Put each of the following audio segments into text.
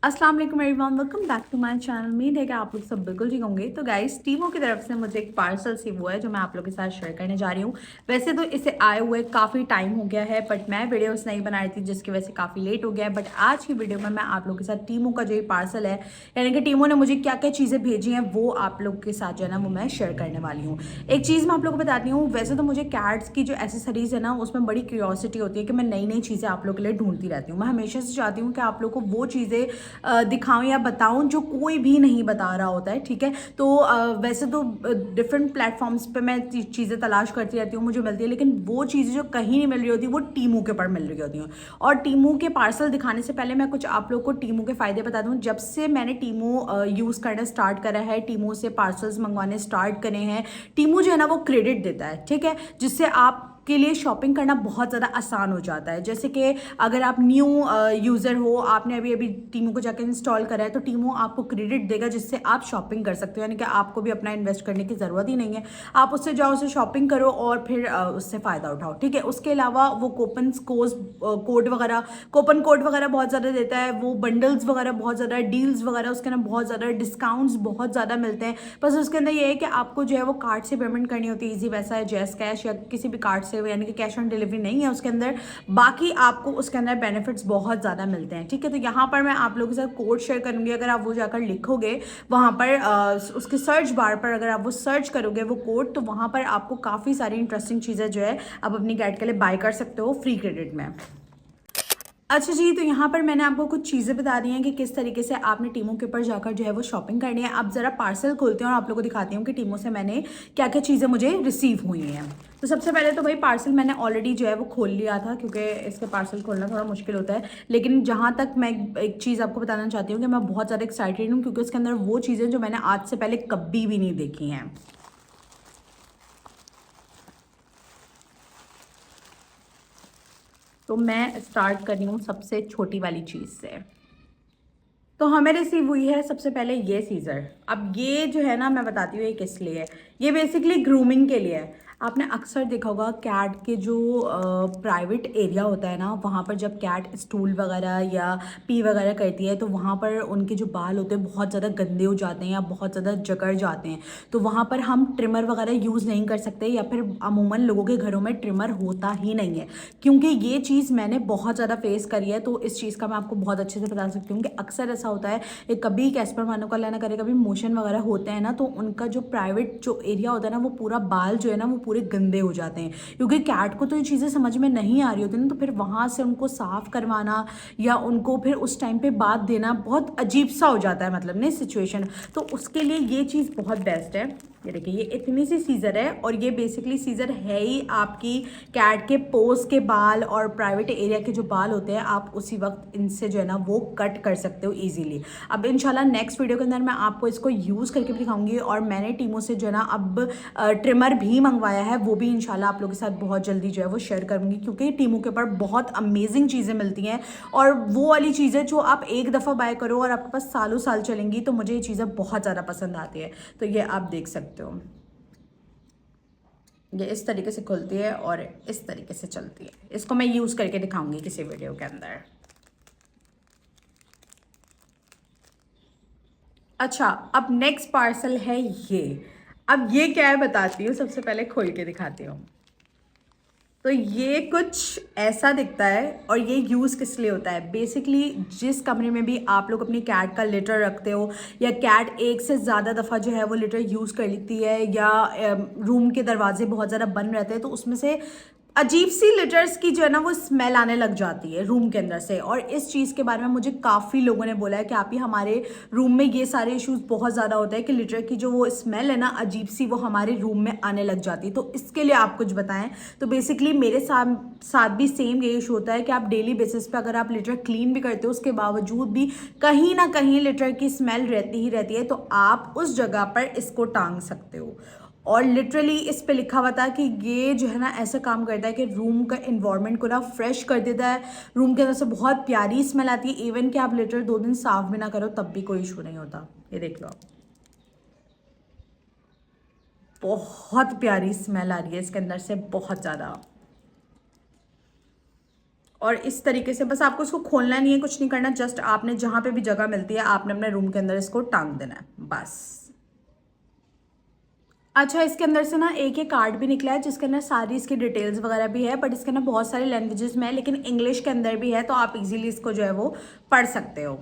अस्सलाम वालेकुम everyone, welcome back to my channel. उम्मीद है कि आप लोग सब बिल्कुल ठीक होंगे। तो गाइस, टीमो की तरफ से मुझे एक पार्सल रिसीव हुआ है जो मैं आप लोगों के साथ शेयर करने जा रही हूँ। वैसे तो इसे आए हुए काफ़ी टाइम हो गया है, बट मैं वीडियोस नहीं बना रही थी जिसकी वजह से काफ़ी लेट हो गया है। बट आज की वीडियो में मैं आप लोगों के साथ टीमो का जो ये पार्सल है, यानी कि टीमो ने मुझे क्या क्या चीज़ें भेजी हैं, वो आप लोग के साथ जो है ना वो मैं शेयर करने वाली हूँ। एक चीज़ मैं आप लोगों को बताती हूँ, वैसे तो मुझे कैट्स की जो एसेसरीज है ना उसमें बड़ी क्यूरियोसिटी होती है कि मैं नई नई चीज़ें आप लोगों के लिए ढूंढती रहती हूँ। मैं हमेशा से चाहती हूँ कि आप लोग को वो चीज़ें दिखाऊं या बताऊं जो कोई भी नहीं बता रहा होता है, ठीक है। तो वैसे तो डिफरेंट प्लेटफॉर्म्स पे मैं चीज़ें तलाश करती रहती हूँ, मुझे मिलती है, लेकिन वो चीज़ें जो कहीं नहीं मिल रही होती वो टीमू के ऊपर मिल रही होती हैं। और टीमू के पार्सल दिखाने से पहले मैं कुछ आप लोग को टीमू के फ़ायदे बता दूँ। जब से मैंने टीमू यूज़ करना स्टार्ट करा है, टीमू से पार्सल्स मंगवाने स्टार्ट करे हैं, टीमू जो है ना वो क्रेडिट देता है, ठीक है, जिससे आप के लिए शॉपिंग करना बहुत ज़्यादा आसान हो जाता है। जैसे कि अगर आप न्यू यूज़र हो, आपने अभी अभी टीमो को जाकर इंस्टॉल करा है, तो टीमो आपको क्रेडिट देगा जिससे आप शॉपिंग कर सकते हो, यानी कि आपको भी अपना इन्वेस्ट करने की ज़रूरत ही नहीं है। आप उससे जाओ, उससे शॉपिंग करो और फिर उससे फ़ायदा उठाओ, ठीक है। उसके अलावा वो कूपन कोड वगैरह बहुत ज़्यादा देता है, वो बंडल्स वगैरह बहुत ज़्यादा, डील्स वगैरह उसके अंदर बहुत ज़्यादा, डिस्काउंट्स बहुत ज़्यादा मिलते हैं। बस उसके अंदर ये है कि आपको जो है वो कार्ड से पेमेंट करनी होती है, ईजी पैसा है, जैस कैश या किसी भी कार्ड से, यानी कि कैश ऑन डिलीवरी नहीं है उसके अंदर। बाकी आपको उसके अंदर बेनिफिट्स बहुत ज़्यादा मिलते हैं, ठीक है। तो यहाँ पर मैं आप लोगों के साथ कोड शेयर करूँगी, अगर आप वो जाकर लिखोगे वहाँ पर उसके सर्च बार पर अगर आप वो सर्च करोगे वो कोड, तो वहाँ पर आपको काफ़ी सारी इंटरेस्टिंग चीज़ें जो है आप अपनी कैट के लिए बाय कर सकते हो फ्री क्रेडिट में। अच्छा जी, तो यहाँ पर मैंने आपको कुछ चीज़ें बता दी हैं कि किस तरीके से आपने टीमो के ऊपर जाकर जो है वो शॉपिंग करनी है। अब ज़रा पार्सल खोलते हैं और आप लोगों को दिखाती हूँ कि टीमो से मैंने क्या क्या चीज़ें मुझे रिसीव हुई हैं। तो सबसे पहले तो भाई पार्सल मैंने ऑलरेडी जो है वो खोल लिया था, क्योंकि इसके पार्सल खोलना थोड़ा मुश्किल होता है। लेकिन जहाँ तक मैं एक चीज़ आपको बताना चाहती हूँ कि मैं बहुत ज़्यादा एक्साइटेड हूँ, क्योंकि उसके अंदर वो चीज़ें जो मैंने आज से पहले कभी भी नहीं देखी हैं। तो मैं स्टार्ट कर रही हूँ सबसे छोटी वाली चीज़ से। तो हमें रिसीव हुई है सबसे पहले ये सीज़र। अब ये जो है ना, मैं बताती हूँ ये किस लिए है। ये बेसिकली ग्रूमिंग के लिए है। आपने अक्सर देखा होगा कैट के जो प्राइवेट एरिया होता है ना, वहाँ पर जब कैट स्टूल वगैरह या पी वगैरह करती है, तो वहाँ पर उनके जो बाल होते हैं बहुत ज़्यादा गंदे हो जाते हैं या बहुत ज़्यादा जकड़ जाते हैं। तो वहाँ पर हम ट्रिमर वगैरह यूज़ नहीं कर सकते, या फिर अमूमन लोगों के घरों में ट्रिमर होता ही नहीं है, क्योंकि ये चीज़ मैंने बहुत ज़्यादा फेस करी है। तो इस चीज़ का मैं आपको बहुत अच्छे से बता सकती हूँ कि अक्सर ऐसा होता है कि कभी कैस्पर मानो का अल्लाह ना करे कभी मोशन वगैरह होते हैं ना, तो उनका जो प्राइवेट जो एरिया होता है ना, वो पूरा बाल जो है ना वो पूरे गंदे हो जाते हैं, क्योंकि कैट को तो ये चीज़ें समझ में नहीं आ रही होती ना। तो फिर वहाँ से उनको साफ करवाना या उनको फिर उस टाइम पे बात देना बहुत अजीब सा हो जाता है, मतलब नहीं सिचुएशन। तो उसके लिए ये चीज़ बहुत बेस्ट है। ये देखिए, ये इतनी सी सीज़र है और ये बेसिकली सीज़र है ही आपकी कैट के पोस के बाल और प्राइवेट एरिया के जो बाल होते हैं, आप उसी वक्त इनसे जो है ना वो कट कर सकते हो इजीली। अब इंशाल्लाह नेक्स्ट वीडियो के अंदर मैं आपको इसको यूज़ करके भी दिखाऊंगी, और मैंने टीमो से जो है ना अब ट्रिमर भी मंगवाया है, वो भी इंशाल्लाह आप लोगों के साथ बहुत जल्दी जो है वो शेयर करूंगी, क्योंकि टीमो के ऊपर बहुत अमेजिंग चीज़ें मिलती हैं। और वो वाली चीज़ें जो आप एक दफ़ा बाय करो और आपके पास सालों साल चलेंगी, तो मुझे ये चीज़ें बहुत ज़्यादा पसंद आती है। तो ये आप देख सकते हो, ये इस तरीके से खुलती है और इस तरीके से चलती है। इसको मैं यूज़ करके दिखाऊंगी किसी वीडियो के अंदर। अच्छा, अब नेक्स्ट पार्सल है ये। अब ये क्या है बताती हूँ, सबसे पहले खोल के दिखाती हूँ। तो ये कुछ ऐसा दिखता है, और ये यूज़ किस लिए होता है। बेसिकली जिस कमरे में भी आप लोग अपनी कैट का लिटर रखते हो, या कैट एक से ज़्यादा दफ़ा जो है वो लिटर यूज़ कर लेती है, या रूम के दरवाजे बहुत ज़्यादा बंद रहते हैं, तो उसमें से अजीब सी लिटर्स की जो है ना वो स्मेल आने लग जाती है रूम के अंदर से। और इस चीज़ के बारे में मुझे काफ़ी लोगों ने बोला है कि आप ही हमारे रूम में ये सारे इश्यूज बहुत ज़्यादा होता है कि लिटर की जो वो स्मेल है ना अजीब सी, वो हमारे रूम में आने लग जाती है। तो इसके लिए आप कुछ बताएं। तो बेसिकली मेरे साथ साथ भी सेम ये इशू होता है कि आप डेली बेसिस पे अगर आप लिटर क्लीन भी करते हो, उसके बावजूद भी कहीं ना कहीं लिटर की स्मेल रहती ही रहती है, तो आप उस जगह पर इसको टांग सकते हो। और लिटरली इस पे लिखा हुआ था कि ये जो है ना ऐसा काम करता है कि रूम का इन्वायरमेंट को ना फ्रेश कर देता है, रूम के अंदर से बहुत प्यारी स्मेल आती है। इवन कि आप लिटर 2 दिन साफ भी ना करो तब भी कोई इशू नहीं होता। ये देख लो आप, बहुत प्यारी स्मेल आ रही है इसके अंदर से, बहुत ज़्यादा। और इस तरीके से बस आपको इसको खोलना नहीं है, कुछ नहीं करना, जस्ट आपने जहां पे भी जगह मिलती है आपने अपने रूम के अंदर इसको टांग देना है बस। अच्छा, इसके अंदर से ना एक ये कार्ड भी निकला है जिसके अंदर सारी इसकी डिटेल्स वगैरह भी है, बट इसके अंदर बहुत सारी लैंग्वेजेस में है, लेकिन इंग्लिश के अंदर भी है, तो आप इजीली इसको जो है वो पढ़ सकते हो।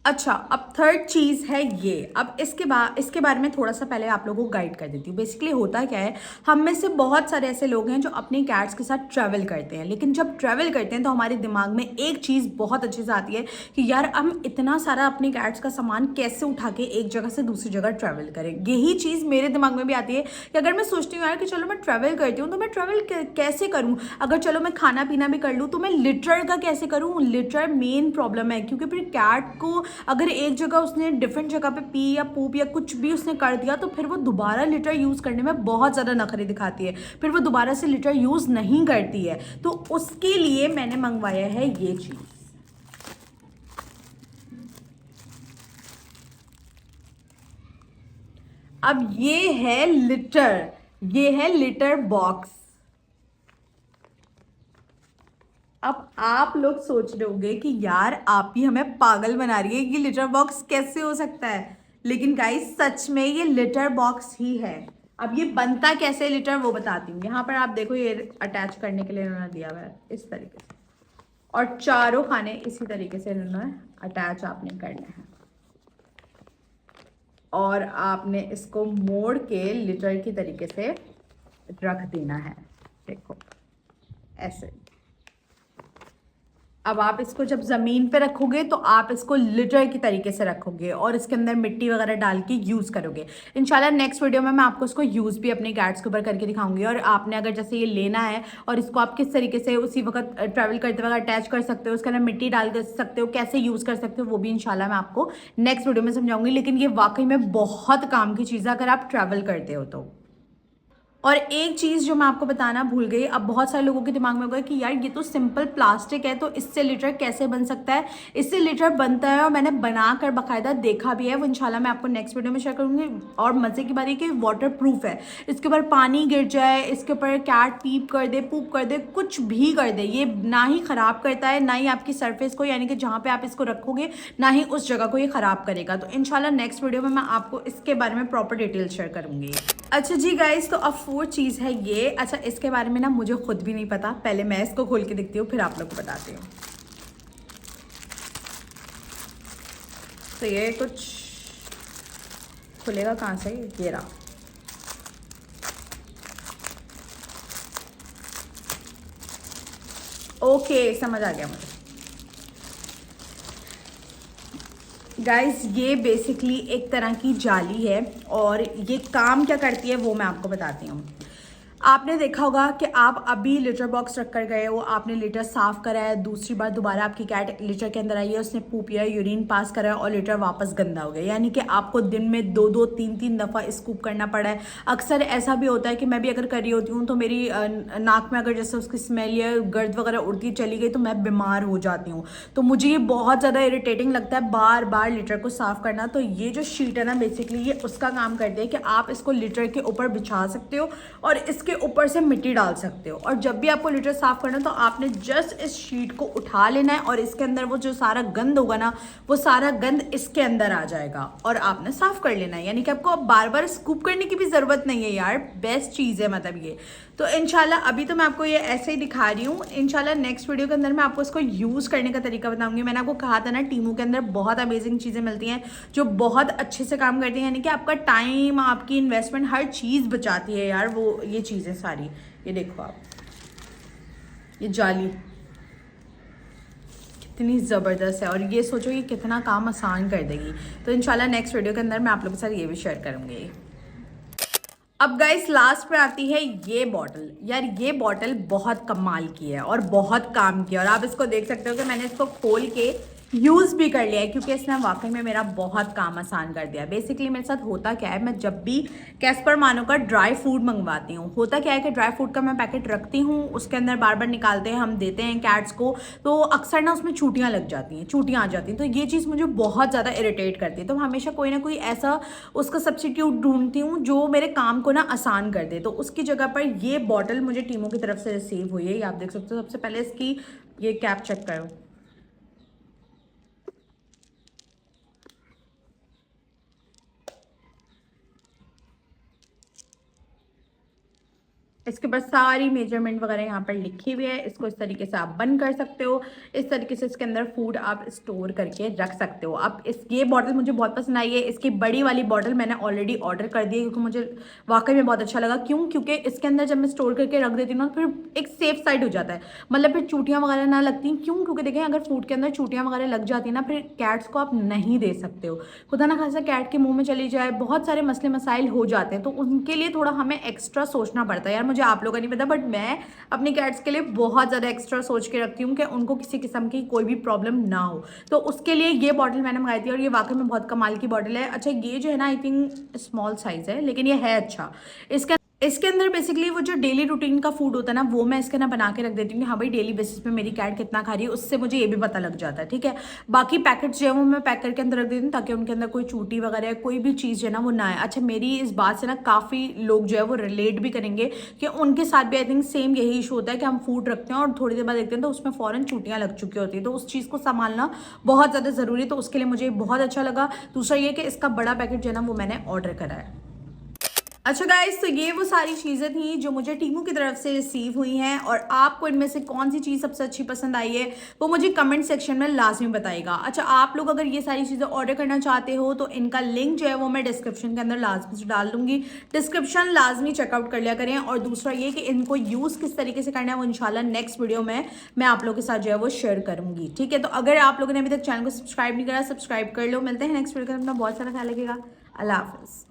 अच्छा, अब थर्ड चीज़ है ये। अब इसके बारे में थोड़ा सा पहले आप लोगों को गाइड कर देती हूँ। बेसिकली होता क्या है, हम में से बहुत सारे ऐसे लोग हैं जो अपनी कैट्स के साथ ट्रैवल करते हैं, लेकिन जब ट्रैवल करते हैं तो हमारे दिमाग में एक चीज़ बहुत अच्छे से आती है कि यार हम इतना सारा अपनी कैट्स का सामान कैसे उठा के एक जगह से दूसरी जगह ट्रैवल करें। यही चीज़ मेरे दिमाग में भी आती है कि अगर मैं सोचती हूँ यार कि चलो मैं ट्रैवल करती हूँ तो मैं ट्रैवल कैसे करूँ, अगर चलो मैं खाना पीना भी कर लूँ तो मैं लिटर का कैसे करूँ। लिटर मेन प्रॉब्लम है, क्योंकि फिर कैट को अगर एक जगह उसने डिफरेंट जगह पे पी या पूप या कुछ भी उसने कर दिया तो फिर वो दोबारा लिटर यूज़ करने में बहुत ज़्यादा नखरे दिखाती है, फिर वो दोबारा से लिटर यूज़ नहीं करती है। तो उसके लिए मैंने मंगवाया है ये चीज़। अब ये है लिटर, ये है लिटर बॉक्स। अब आप लोग सोच रहे होंगे कि यार आप ही हमें पागल बना रही है, ये लिटर बॉक्स कैसे हो सकता है, लेकिन गाइस सच में ये लिटर बॉक्स ही है। अब ये बनता कैसे लिटर वो बताती हूँ। यहाँ पर आप देखो ये अटैच करने के लिए इन्होंने दिया हुआ है इस तरीके से, और चारों खाने इसी तरीके से इन्होंने अटैच आपने करने हैं, और आपने इसको मोड़ के लिटर की तरीके से रख देना है। देखो ऐसे। अब आप इसको जब ज़मीन पे रखोगे तो आप इसको लिटर की तरीके से रखोगे और इसके अंदर मिट्टी वगैरह डाल के यूज़ करोगे। इंशाल्लाह नेक्स्ट वीडियो में मैं आपको इसको यूज़ भी अपने कैट्स के ऊपर करके दिखाऊंगी। और आपने अगर जैसे ये लेना है और इसको आप किस तरीके से उसी वक्त ट्रैवल करते वक्त अटैच कर सकते हो, उसके अंदर मिट्टी डाल कर सकते हो, कैसे यूज़ कर सकते हो, वो भी इंशाल्लाह मैं आपको नेक्स्ट वीडियो में समझाऊंगी। लेकिन ये वाकई में बहुत काम की चीज़ है अगर आप ट्रैवल करते हो तो। और एक चीज़ जो मैं आपको बताना भूल गई, अब बहुत सारे लोगों के दिमाग में होगा कि यार ये तो सिंपल प्लास्टिक है तो इससे लिटर कैसे बन सकता है। इससे लिटर बनता है और मैंने बनाकर बाकायदा देखा भी है, वो इंशाल्लाह मैं आपको नेक्स्ट वीडियो में शेयर करूंगी। और मज़े की बात है कि वाटर प्रूफ है, इसके ऊपर पानी गिर जाए, इसके ऊपर कैट पीप कर दे, पूप कर दे, कुछ भी कर दे, ये ना ही ख़राब करता है, ना ही आपकी सरफेस को यानी कि जहाँ पर आप इसको रखोगे ना ही उस जगह को ये ख़राब करेगा। तो इंशाल्लाह नेक्स्ट वीडियो में मैं आपको इसके बारे में प्रॉपर डिटेल शेयर करूँगी। अच्छा जी गाइस, तो अब फोर्थ चीज़ है ये। अच्छा, इसके बारे में ना मुझे खुद भी नहीं पता, पहले मैं इसको खोल के दिखती हूँ फिर आप लोग को बताती हूँ। तो ये कुछ खुलेगा कहाँ से, ये रहा। ओके, समझ आ गया मुझे। गाइस ये बेसिकली एक तरह की जाली है और ये काम क्या करती है वो मैं आपको बताती हूँ। आपने देखा होगा कि आप अभी लिटर बॉक्स रख कर गए हो, आपने लिटर साफ करा है, दूसरी बार दोबारा आपकी कैट लिटर के अंदर आई है, उसने पूप या यूरिन पास करा है और लिटर वापस गंदा हो गया, यानी कि आपको दिन में 2-2 3-3 दफ़ा स्कूप करना पड़ा है। अक्सर ऐसा भी होता है कि मैं भी अगर कर रही होती हूँ तो मेरी नाक में अगर जैसे उसकी स्मेल या गर्द वगैरह उड़ती चली गई तो मैं बीमार हो जाती हूँ। तो मुझे ये बहुत ज़्यादा इरिटेटिंग लगता है बार बार लिटर को साफ़ करना। तो ये जो शीट है ना बेसिकली ये उसका काम करती है कि आप इसको लिटर के ऊपर बिछा सकते हो और इसके ऊपर से मिट्टी डाल सकते हो। और जब भी आपको लिटर साफ करना तो आपने जस्ट इस शीट को उठा लेना है और इसके अंदर वो जो सारा गंद होगा ना वो सारा गंद इसके अंदर आ जाएगा और आपने साफ कर लेना है, यानी कि आपको अब बार बार स्कूप करने की भी ज़रूरत नहीं है यार। बेस्ट चीज़ है मतलब ये। तो इंशाल्लाह अभी तो मैं आपको ये ऐसे ही दिखा रही हूँ, इंशाल्लाह नेक्स्ट वीडियो के अंदर मैं आपको इसको यूज़ करने का तरीका बताऊंगी। मैंने आपको कहा था ना टीमू के अंदर बहुत अमेजिंग चीज़ें मिलती हैं जो बहुत अच्छे से काम करती हैं, यानी कि आपका टाइम, आपकी इन्वेस्टमेंट, हर चीज़ बचाती है यार वो ये चीज़ें सारी। ये देखो आप, ये जाली कितनी ज़बरदस्त है और ये सोचो ये कितना काम आसान कर देगी। तो इंशाल्लाह नेक्स्ट वीडियो के अंदर मैं आप लोगों के साथ ये भी शेयर करूँगी। अब गाइस लास्ट पे आती है ये बॉटल। यार ये बॉटल बहुत कमाल की है और बहुत काम की है और आप इसको देख सकते हो कि मैंने इसको खोल के यूज़ भी कर लिया है, क्योंकि इसने वाकई में मेरा बहुत काम आसान कर दिया है। बेसिकली मेरे साथ होता क्या है, मैं जब भी कैस्पर मानो का ड्राई फूड मंगवाती हूँ, होता क्या है कि ड्राई फूड का मैं पैकेट रखती हूँ, उसके अंदर बार बार निकालते हैं, हम देते हैं कैट्स को, तो अक्सर ना उसमें चूटियाँ लग जाती हैं, चूटियाँ आ जाती हैं, तो ये चीज़ मुझे बहुत ज़्यादा इरिटेट करती है। तो हमेशा कोई ना कोई ऐसा उसका सब्स्टिट्यूट ढूंढती हूँ जो मेरे काम को ना आसान कर दे। तो उसकी जगह पर ये बॉटल मुझे टीमो की तरफ से रिसीव हुई है, ये आप देख सकते हो। सबसे पहले इसकी ये कैप चेक करो, इसके बाद सारी मेजरमेंट वगैरह यहाँ पर लिखी हुई है। इसको इस तरीके से आप बंद कर सकते हो, इस तरीके से इसके अंदर फूड आप स्टोर करके रख सकते हो। अब ये बॉटल मुझे बहुत पसंद आई है। इसकी बड़ी वाली बॉटल मैंने ऑलरेडी ऑर्डर कर दी है, क्योंकि मुझे वाकई में बहुत अच्छा लगा। क्यों? क्योंकि इसके अंदर जब मैं स्टोर करके रख देती हूँ ना, फिर एक सेफ साइड हो जाता है, मतलब फिर चूटियाँ वगैरह ना लगती। क्यों? क्योंकि देखें, अगर फूड के अंदर चूटियाँ वगैरह लग जाती है ना, फिर कैट्स को आप नहीं दे सकते हो, खुदा ना खासा कैट के मुंह में चली जाए, बहुत सारे मसले मसाइल हो जाते हैं। तो उनके लिए थोड़ा हमें एक्स्ट्रा सोचना पड़ता है। यार मुझे आप लोगों का नहीं पता, बट मैं अपनी कैट्स के लिए बहुत ज़्यादा एक्स्ट्रा सोच के रखती हूँ कि उनको किसी किस्म की कोई भी प्रॉब्लम ना हो। तो उसके लिए ये बॉटल मैंने मंगाई थी, और ये वाकई में बहुत कमाल की बॉटल है। अच्छा, ये जो है ना, आई थिंक स्मॉल साइज़ है, लेकिन ये है अच्छा। इसके अंदर बेसिकली वो जो डेली रूटीन का फूड होता है ना, वो मैं इसके ना बना के रख देती हूँ कि हाँ भाई डेली बेसिस पे मेरी कैट कितना खा रही है, उससे मुझे ये भी पता लग जाता है। ठीक है, बाकी पैकेट्स जो है वो मैं पैक करके अंदर रख देती हूँ, ताकि उनके अंदर कोई चूटी वगैरह कोई भी चीज़ जो है ना वो ना आए। अच्छा, मेरी इस बात से ना काफ़ी लोग जो है वो रिलेट भी करेंगे कि उनके साथ भी आई थिंक सेम यही इशू होता है कि हम फूड रखते हैं और थोड़ी देर बाद देखते हैं तो उसमें फ़ौरन चूटियाँ लग चुकी होती है। तो उस चीज़ को संभालना बहुत ज़्यादा ज़रूरी है। तो उसके लिए मुझे बहुत अच्छा लगा। दूसरा ये कि इसका बड़ा पैकेट जो है ना वो मैंने ऑर्डर करा है। अच्छा गाइस, तो ये वो सारी चीज़ें थी जो मुझे टीमू की तरफ से रिसीव हुई हैं, और आपको इनमें से कौन सी चीज़ सबसे अच्छी पसंद आई है वो मुझे कमेंट सेक्शन में लाजमी बताइएगा। अच्छा, आप लोग अगर ये सारी चीज़ें ऑर्डर करना चाहते हो तो इनका लिंक जो है वो मैं डिस्क्रिप्शन के अंदर लाजमी से डाल दूंगी। डिस्क्रिप्शन लाजमी चेकआउट कर लिया करें। और दूसरा ये कि इनको यूज़ किस तरीके से करना है वो इंशाल्लाह नेक्स्ट वीडियो में मैं आप लोगों के साथ जो है वो शेयर करूँगी। ठीक है, तो अगर आप लोगों ने अभी तक चैनल को सब्सक्राइब नहीं करा, सब्सक्राइब कर लो। मिलते हैं नेक्स्ट वीडियो में, अपना बहुत सारा ख्याल रखिएगा। अल्लाह हाफिज़।